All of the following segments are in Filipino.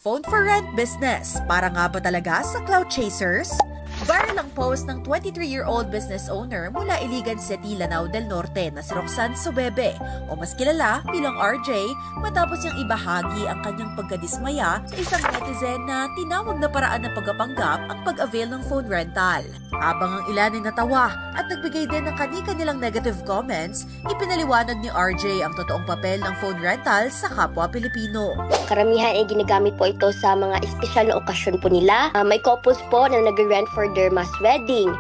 Phone for rent business. Para nga ba talaga sa cloud chasers? Viral ang post ng 23-year-old business owner mula Iligan City, Lanao del Norte na si Roxanne Sobebe o mas kilala bilang RJ matapos niyang ibahagi ang kanyang pagkadismaya sa isang netizen na tinawag na paraan ng pagpapanggap ang pag-avail ng phone rental. Habang ang ilan ay natawa at nagbigay din ng kani-kanilang negative comments, ipinaliwanag ni RJ ang totoong papel ng phone rental sa kapwa Pilipino. Karamihan ay ginagamit po ito sa mga espesyal na okasyon po nila. May couples po na nag-rent for their mass wedding.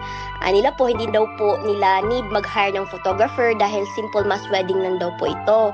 Nila po, hindi daw po nila need mag-hire ng photographer dahil simple mass wedding lang daw po ito.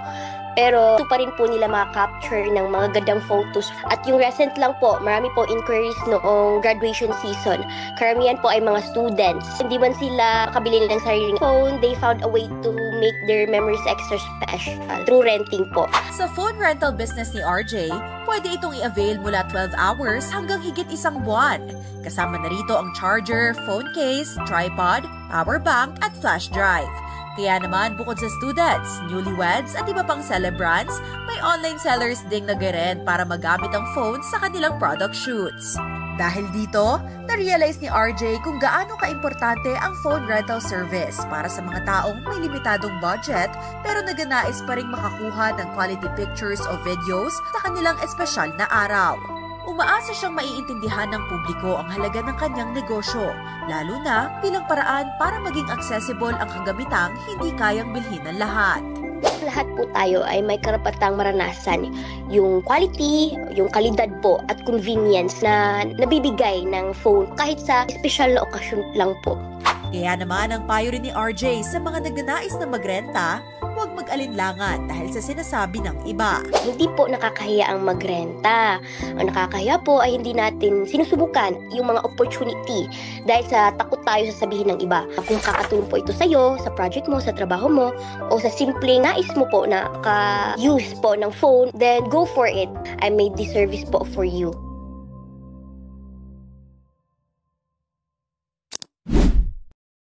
Pero ito pa rin po nila makaka-capture ng mga gandang photos. At yung recent lang po, marami po inquiries noong graduation season. Karamihan po ay mga students. Hindi man sila makabili ng sariling phone, they found a way to make their memories extra special through renting po. Sa phone rental business ni RJ, pwede itong i-avail mula 12 hours hanggang higit isang buwan. Kasama na rito ang charger, phone case, tripod, power bank at flash drive. Kaya naman bukod sa students, newlyweds at iba pang celebrants, may online sellers ding nag-rent para magamit ang phone sa kanilang product shoots. Dahil dito, na-realize ni RJ kung gaano kaimportante ang phone rental service para sa mga taong may limitadong budget pero nagnanais pa ring makakuha ng quality pictures o videos sa kanilang espesyal na araw. Umaasa siyang maiintindihan ng publiko ang halaga ng kanyang negosyo, lalo na bilang paraan para maging accessible ang kagamitang hindi kayang bilhin ng lahat. Lahat po tayo ay may karapatang maranasan yung quality, yung kalidad po at convenience na nabibigay ng phone kahit sa espesyal na okasyon lang po. Kaya naman ang payo rin ni RJ sa mga nagnanais na magrenta, huwag mag-alinlangan dahil sa sinasabi ng iba. Hindi po nakakahiya ang magrenta. Ang nakakahiya po ay hindi natin sinusubukan yung mga opportunity dahil sa takot tayo sasabihin ng iba. Kung kakatulong po ito sa'yo, sa project mo, sa trabaho mo, o sa simpleng nais mo po na ka-use po ng phone, then go for it. I made this service po for you.